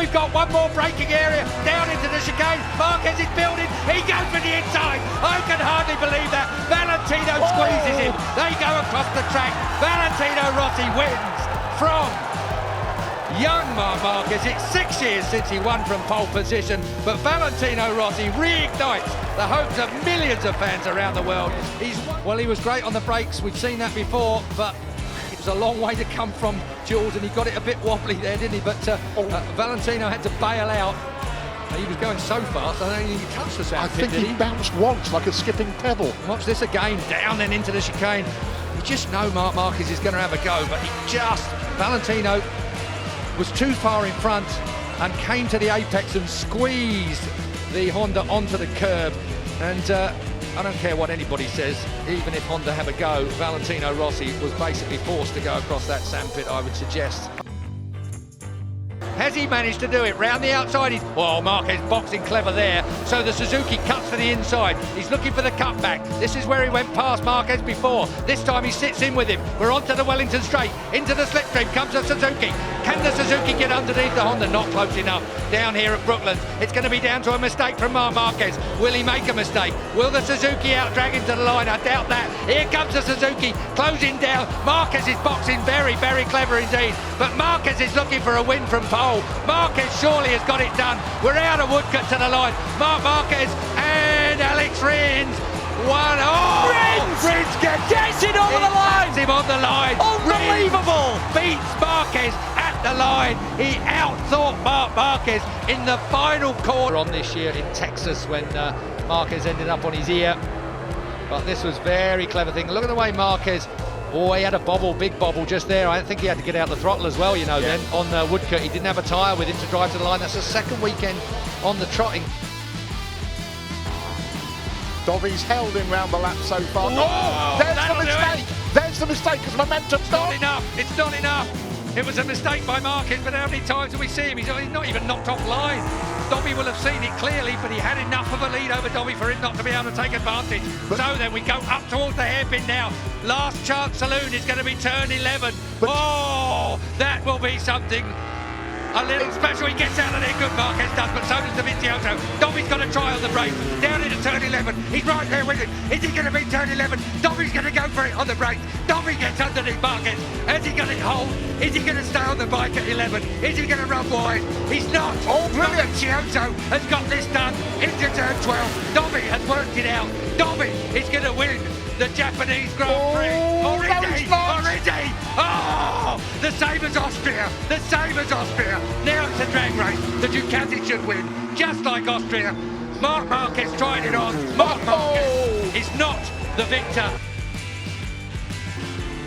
we've got one more braking area down into the chicane. Marquez is building, he goes for the inside. I can hardly believe that. Valentino squeezes him. They go across the track. Valentino Rossi wins from young Marc Marquez. It's 6 years since he won from pole position, but Valentino Rossi reignites the hopes of millions of fans around the world. Well, he was great on the brakes. We've seen that before, but it was a long way to come from Jules, and he got it a bit wobbly there, didn't he? But Valentino had to bail out. He was going so fast, I don't think he touched the sand pit, did he? He bounced once like a skipping pebble. Watch this again, down and into the chicane. You just know Marc Marquez is going to have a go, but Valentino was too far in front and came to the apex and squeezed the Honda onto the curb. And I don't care what anybody says, even if Honda have a go, Valentino Rossi was basically forced to go across that sandpit, I would suggest. Has he managed to do it? Round the outside, Marquez boxing clever there. So the Suzuki cuts to the inside. He's looking for the cutback. This is where he went past Marquez before. This time he sits in with him. We're onto the Wellington straight. Into the slipstream comes the Suzuki. Can the Suzuki get underneath the Honda? Not close enough. Down here at Brooklands, it's going to be down to a mistake from Marc Marquez. Will he make a mistake? Will the Suzuki out-drag him to the line? I doubt that. Here comes the Suzuki, closing down. Marquez is boxing very, very clever indeed. But Marquez is looking for a win from pole. Marquez surely has got it done. We're out of Woodcote to the line. Marc Marquez and Alex Rins. Rins gets it over the line. Gets him on the line. Unbelievable. Rins beats Marquez at the line. He outthought Marc Marquez in the final corner on this year in Texas when Marquez ended up on his ear. But this was very clever thing. Look at the way Marquez. He had a bobble, big bobble just there. I think he had to get out the throttle as well, you know, then on Woodcote. He didn't have a tyre with him to drive to the line. That's the second weekend on the trotting. Dovy's held him round the lap so far. There's the mistake. There's the mistake because momentum's not enough. It's not enough. It was a mistake by Marquez, but how many times do we see him? He's not even knocked off line. Dobby will have seen it clearly, but he had enough of a lead over Dobby for him not to be able to take advantage. So then we go up towards the hairpin now. Last chance saloon is going to be turn 11. That will be something a little special. He gets out of there, good Marquez does, but so does Dovizioso. Dobby's got to try on the brake. Down into turn 11. He's right there with it. Is he going to be turn 11? Dobby's going to go for it on the brake. Dobby gets underneath Marquez. Has he got it hold? Is he going to stay on the bike at 11? Is he going to run wide? He's not. Brilliant. Dovizioso has got this done into turn 12. Dobby has worked it out. Dobby is going to win the Japanese Grand Prix. Or is he? The same as Austria. The same as Austria. Now it's a drag race. The Ducati should win, just like Austria. Marc Marquez tried it on. Marc Marquez is not the victor.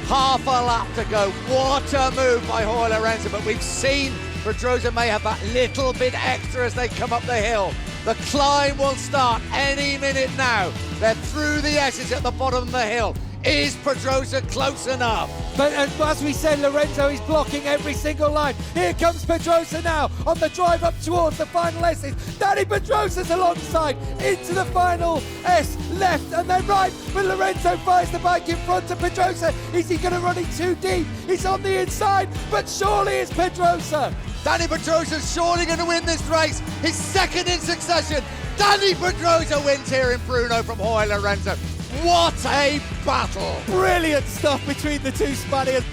Half a lap to go. What a move by Lorenzo, but we've seen Pedrosa may have that little bit extra as they come up the hill. The climb will start any minute now. They're through the S's at the bottom of the hill. Is Pedrosa close enough? But as we said, Lorenzo is blocking every single line. Here comes Pedrosa now on the drive up towards the final S's. Danny Pedrosa's alongside into the final S, left and then right. But Lorenzo fires the bike in front of Pedrosa. Is he going to run it too deep? He's on the inside, but surely it's Pedrosa. Danny Pedrosa's surely going to win this race. His second in succession. Danny Pedrosa wins here in Bruno from Lorenzo. What a battle! Brilliant stuff between the two Spaniards.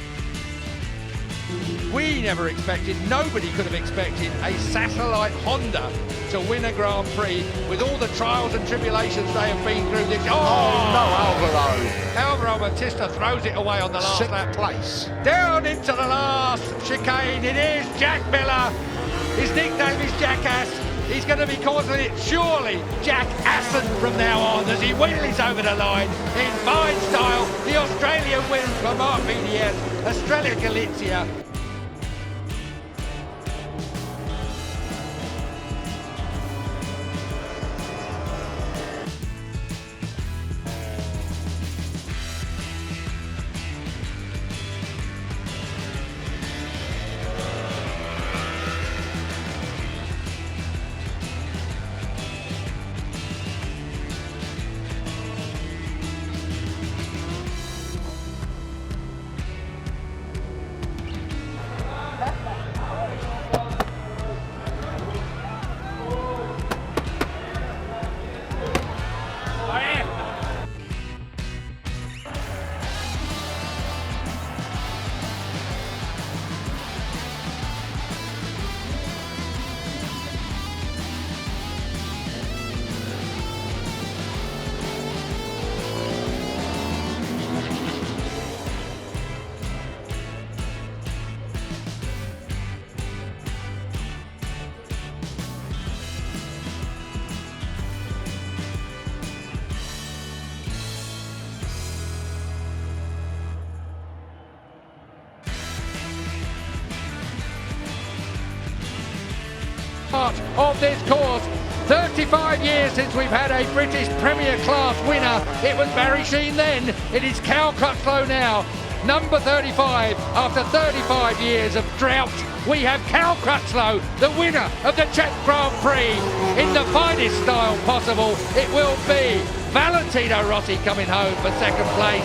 We never expected, nobody could have expected a satellite Honda to win a Grand Prix with all the trials and tribulations they have been through this. No, Alvaro. Alvaro Bautista throws it away on the last lap. Place. Down into the last chicane. It is Jack Miller. His nickname is Jackass. He's going to be calling it surely Jack Assen from now on as he wheelies over the line in fine style. The Australian wins for Marc VDS, Estrella Galizia. part of this course. 35 years since we've had a British Premier Class winner. It was Barry Sheene then. It is Cal Crutchlow now. Number 35, after 35 years of drought, we have Cal Crutchlow, the winner of the Czech Grand Prix. In the finest style possible, it will be Valentino Rossi coming home for second place.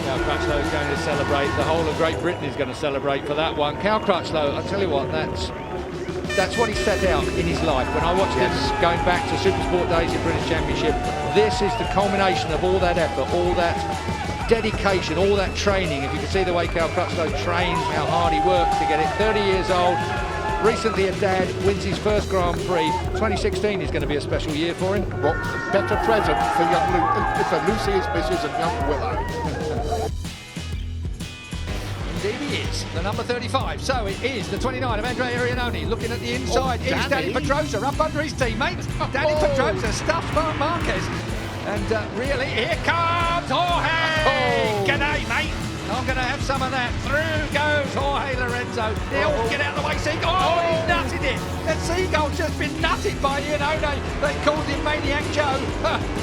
Cal Crutchlow is going to celebrate. The whole of Great Britain is going to celebrate for that one. Cal Crutchlow, I'll tell you what, that's what he set out in his life. When I watched him going back to Supersport days in British Championship, this is the culmination of all that effort, all that dedication, all that training. If you can see the way Cal Crutchlow trains, how hard he works to get it. 30 years old, recently a dad, wins his first Grand Prix. 2016 is going to be a special year for him. What better present for Lucy, his missus, and young Willow. Indeed he is, the number 35. So it is the 29 of Andrea Iannone. Looking at the inside, is Danny Pedrosa up under his teammate. Danny Pedrosa stuffed Marc Marquez. And really, here comes Jorge! G'day, mate! I'm going to have some of that. Through goes Jorge Lorenzo. He'll get out of the way, Seagull. Oh, he nutted it! That Seagull's just been nutted by Iannone. They called him Maniac Joe.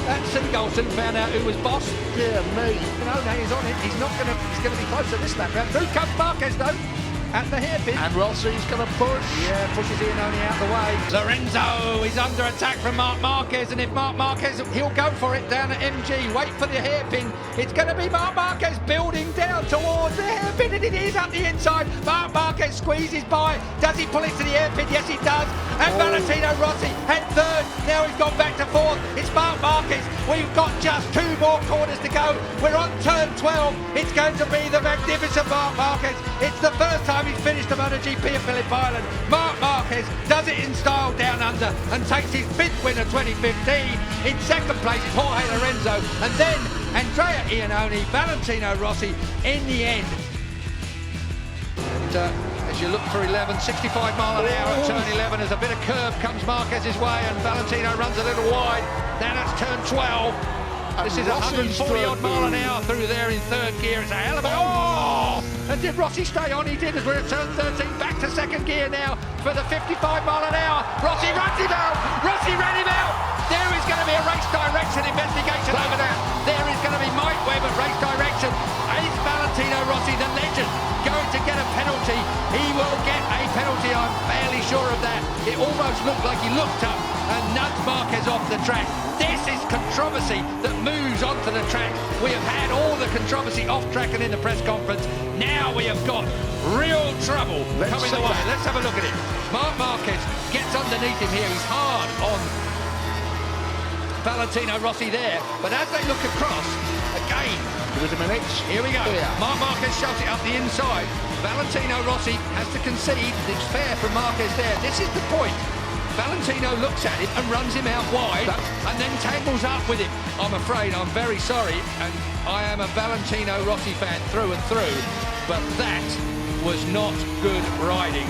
That Seagull soon found out who was boss. Dear me. Iannone is on it. He's going to be close to this lap round. Through comes Marquez, though. At the hairpin. And Rossi's going to push. Yeah, pushes Iannone out the way. Lorenzo is under attack from Marc Marquez, and if Marc Marquez, he'll go for it down at MG. Wait for the hairpin. It's going to be Marc Marquez building down towards the hairpin, and it is up the inside. Marc Marquez squeezes by. Does he pull it to the hairpin? Yes, he does. And Valentino Rossi had third. Now he's gone back to fourth. It's Marc Marquez. We've got just 2 more corners to go. We're on turn 12. It's going to be the magnificent Marc Marquez. It's the first time he's finished the MotoGP at Phillip Island. Marc Marquez does it in style down under and takes his 5th win of 2015. In second place is Jorge Lorenzo, and then Andrea Iannone, Valentino Rossi in the end. And as you look for 11, 65 mile an hour at turn 11, as a bit of curve comes Marquez's way and Valentino runs a little wide. Now that's turn 12. This is 140 odd mile an hour through there in third gear. It's a hell of a... Oh! And did Rossi stay on? He did, as we're at turn 13. Back to second gear now for the 55 mile an hour. Rossi runs him out! Rossi ran him out! There is going to be a race direction investigation over there. There is going to be Mike Webb at race direction. Is Valentino Rossi, the legend, going to get a penalty? He will get a penalty, I'm fairly sure of that. It almost looked like he looked up and nudged Marquez off the track. This is controversy that moves onto the track. We have had all the controversy off track and in the press conference. Now we have got real trouble coming away. Let's have a look at it. Marc Marquez gets underneath him here. He's hard on Valentino Rossi there. But as they look across, again, Give it a minute. here we go. Yeah. Marc Marquez shoves it up the inside. Valentino Rossi has to concede. It's fair from Marquez there. This is the point. Valentino looks at it and runs him out wide and then tangles up with him. I'm afraid, I'm very sorry, and I am a Valentino Rossi fan through and through, but that was not good riding.